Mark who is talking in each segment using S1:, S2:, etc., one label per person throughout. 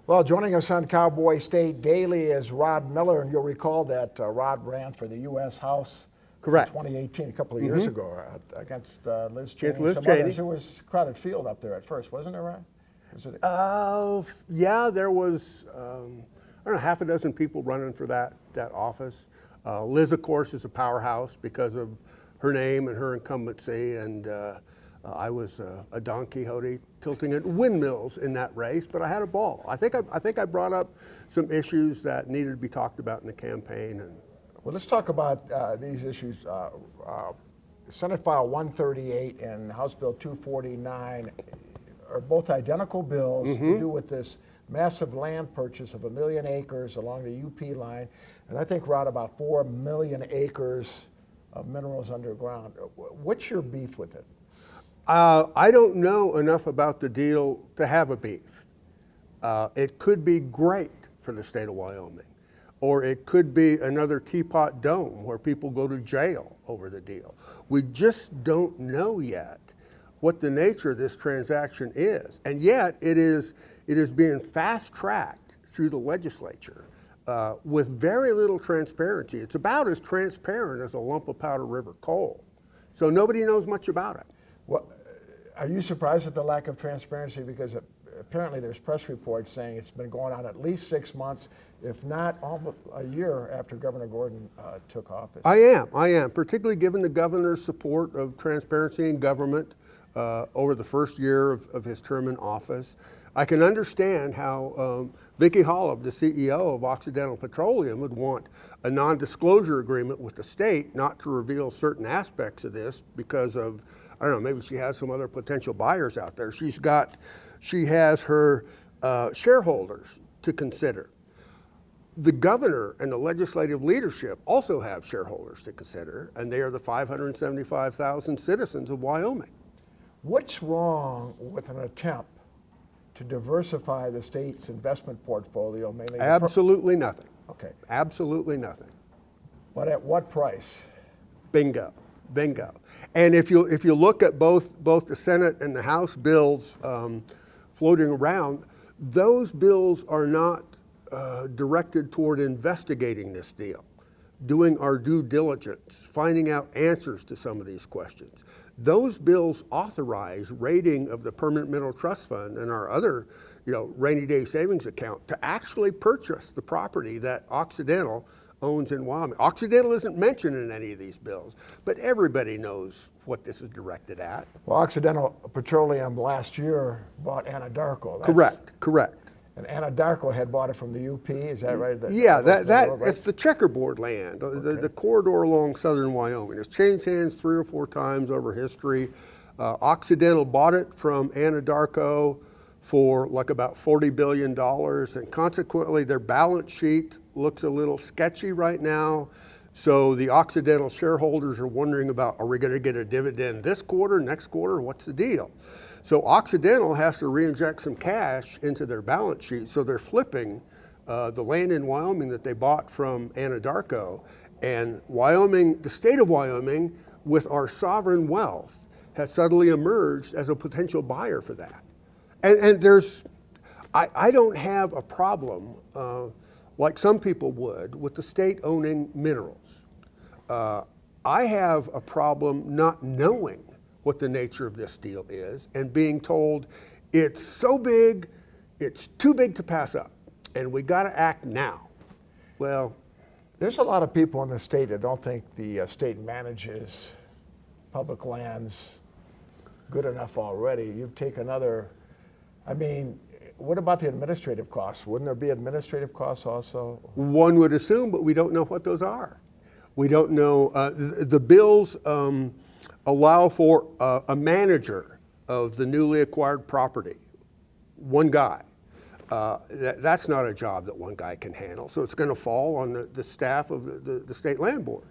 S1: Well, joining us on Cowboy State Daily is Rod Miller, and you'll recall that Rod ran for the U.S. House
S2: Correct.
S1: in 2018, a couple of years ago, against Liz Cheney.
S2: Against Liz
S1: Some
S2: Cheney.
S1: others. There was a crowded field up there at first, wasn't there, Rod? Was it?
S2: Yeah, there was, I don't know, half a dozen people running for that office. Liz, of course, is a powerhouse because of her name and her incumbency, and I was a Don Quixote tilting at windmills in that race, but I had a ball. I think I brought up some issues that needed to be talked about in the campaign. And
S1: Well, let's talk about these issues. Senate File 138 and House Bill 249 are both identical bills to do with this massive land purchase of 1 million acres along the UP line, and I think, Rod, about 4 million acres of minerals underground. What's your beef with it?
S2: I don't know enough about the deal to have a beef. It could be great for the state of Wyoming, or it could be another Teapot Dome where people go to jail over the deal. We just don't know yet what the nature of this transaction is, and yet it is being fast-tracked through the legislature with very little transparency. It's about as transparent as a lump of Powder River coal, so nobody knows much about it.
S1: Well, are you surprised at the lack of transparency? Because apparently there's press reports saying it's been going on at least 6 months, if not almost a year after Governor Gordon took office.
S2: I am, particularly given the governor's support of transparency in government over the first year of his term in office. I can understand how Vicki Hollub, the CEO of Occidental Petroleum, would want a non-disclosure agreement with the state not to reveal certain aspects of this because of, I don't know, maybe she has some other potential buyers out there. She has her shareholders to consider. The governor and the legislative leadership also have shareholders to consider, and they are the 575,000 citizens of Wyoming.
S1: What's wrong with an attempt to diversify the state's investment portfolio? Mainly
S2: Absolutely nothing.
S1: Okay.
S2: Absolutely nothing.
S1: But at what price?
S2: Bingo. Bingo. And if you look at both the Senate and the House bills floating around, those bills are not directed toward investigating this deal, doing our due diligence, finding out answers to some of these questions. Those bills authorize raiding of the Permanent Mineral Trust Fund and our other, rainy day savings account to actually purchase the property that Occidental owns in Wyoming. Occidental isn't mentioned in any of these bills, but everybody knows what this is directed at.
S1: Well, Occidental Petroleum last year bought Anadarko.
S2: Correct.
S1: And Anadarko had bought it from the UP, is that right?
S2: It's the checkerboard land, the corridor along southern Wyoming. It's changed hands 3 or 4 times over history. Occidental bought it from Anadarko for like about $40 billion, and consequently their balance sheet looks a little sketchy right now. So the Occidental shareholders are wondering about, are we going to get a dividend this quarter, next quarter, what's the deal? So Occidental has to reinject some cash into their balance sheet, so they're flipping the land in Wyoming that they bought from Anadarko. And Wyoming, the state of Wyoming, with our sovereign wealth, has suddenly emerged as a potential buyer for that. And I don't have a problem, like some people would, with the state owning minerals. I have a problem not knowing what the nature of this deal is and being told it's so big, it's too big to pass up, and we got to act now. Well,
S1: there's a lot of people in the state that don't think the state manages public lands good enough already. You take another, what about the administrative costs? Wouldn't there be administrative costs also?
S2: One would assume, but we don't know what those are. We don't know. The bills allow for a manager of the newly acquired property, one guy. That's not a job that one guy can handle, so it's going to fall on the staff of the State Land Board.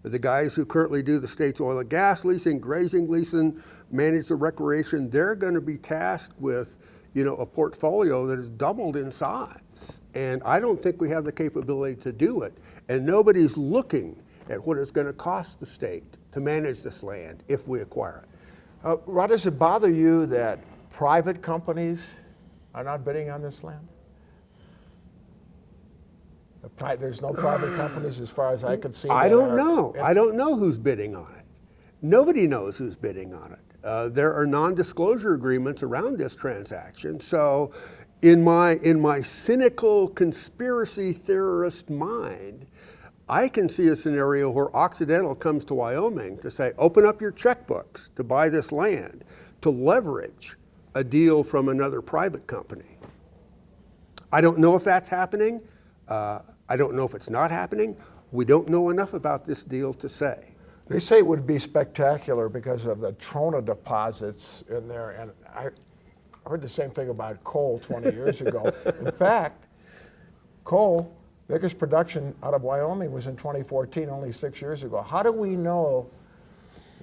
S2: The guys who currently do the state's oil and gas leasing, grazing leasing, manage the recreation, they're going to be tasked with a portfolio that is doubled in size. And I don't think we have the capability to do it. And nobody's looking at what it's going to cost the state to manage this land if we acquire it.
S1: Rod, does it bother you that private companies are not bidding on this land? There's no private companies as far as I can see.
S2: I
S1: that
S2: don't
S1: are-
S2: know. I don't know who's bidding on it. Nobody knows who's bidding on it. There are non-disclosure agreements around this transaction. So in my cynical conspiracy theorist mind, I can see a scenario where Occidental comes to Wyoming to say, open up your checkbooks to buy this land, to leverage a deal from another private company. I don't know if that's happening. I don't know if it's not happening. We don't know enough about this deal to say.
S1: They say it would be spectacular because of the trona deposits in there, and I heard the same thing about coal 20 years ago. In fact, coal, biggest production out of Wyoming was in 2014, only 6 years ago. How do we know,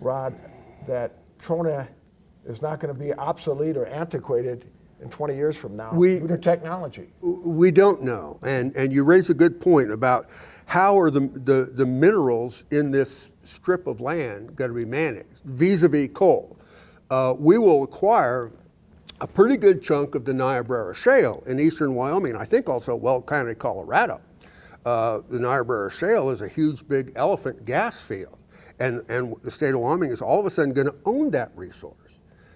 S1: Rod, that trona is not going to be obsolete or antiquated in 20 years from now due to technology?
S2: We don't know, and you raise a good point about how are the minerals in this strip of land going to be managed vis-a-vis coal. We will acquire a pretty good chunk of the Niobrara Shale in eastern Wyoming, I think also Weld County, Colorado. The Niobrara Shale is a huge, big elephant gas field, and the state of Wyoming is all of a sudden going to own that resource.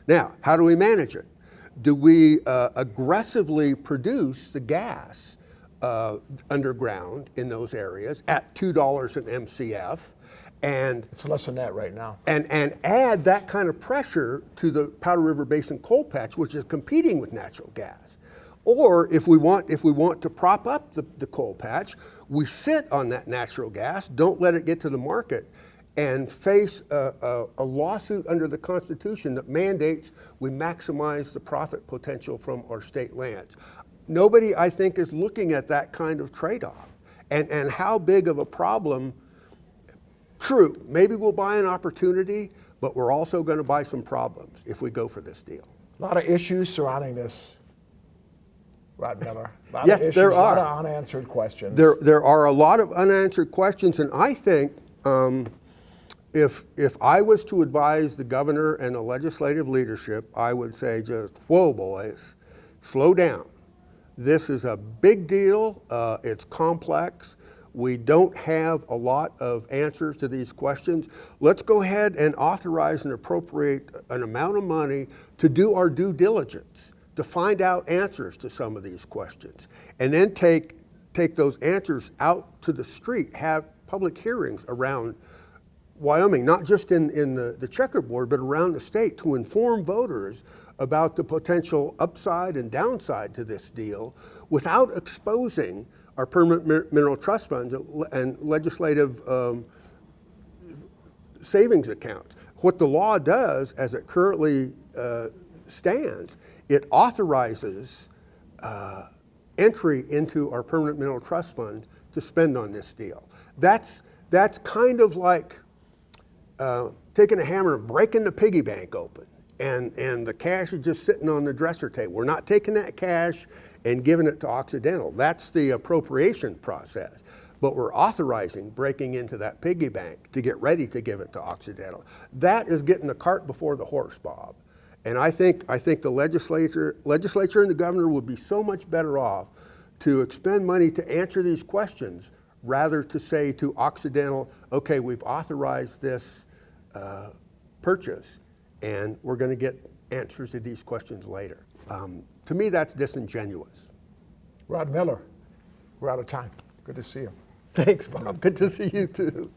S2: Now, how do we manage it? Do we aggressively produce the gas underground in those areas at $2 an MCF, and
S1: It's less than that right now.
S2: and add that kind of pressure to the Powder River Basin coal patch, which is competing with natural gas? Or if we want to prop up the coal patch, we sit on that natural gas, don't let it get to the market, and face a lawsuit under the Constitution that mandates we maximize the profit potential from our state lands. Nobody, I think, is looking at that kind of trade-off. And how big of a problem, true, maybe we'll buy an opportunity, but we're also going to buy some problems if we go for this deal.
S1: A lot of issues surrounding this, Rod Miller. A lot
S2: Yes,
S1: of issues,
S2: there
S1: a lot
S2: are.
S1: of unanswered questions.
S2: There are a lot of unanswered questions, and I think if I was to advise the governor and the legislative leadership, I would say just, whoa, boys, slow down. This is a big deal. It's complex. We don't have a lot of answers to these questions. Let's go ahead and authorize and appropriate an amount of money to do our due diligence, to find out answers to some of these questions, and then take those answers out to the street, have public hearings around Wyoming, not just in the checkerboard, but around the state, to inform voters about the potential upside and downside to this deal without exposing our permanent mineral trust funds and legislative savings accounts. What the law does, as it currently stands, it authorizes entry into our permanent mineral trust fund to spend on this deal. That's kind of like taking a hammer and breaking the piggy bank open, and the cash is just sitting on the dresser table. We're not taking that cash and giving it to Occidental. That's the appropriation process. But we're authorizing breaking into that piggy bank to get ready to give it to Occidental. That is getting the cart before the horse, Bob. And I think the legislature and the governor would be so much better off to expend money to answer these questions rather to say to Occidental, okay, we've authorized this purchase and we're going to get answers to these questions later. To me, that's disingenuous.
S1: Rod Miller, we're out of time. Good to see you.
S2: Thanks, Bob. Good to see you too.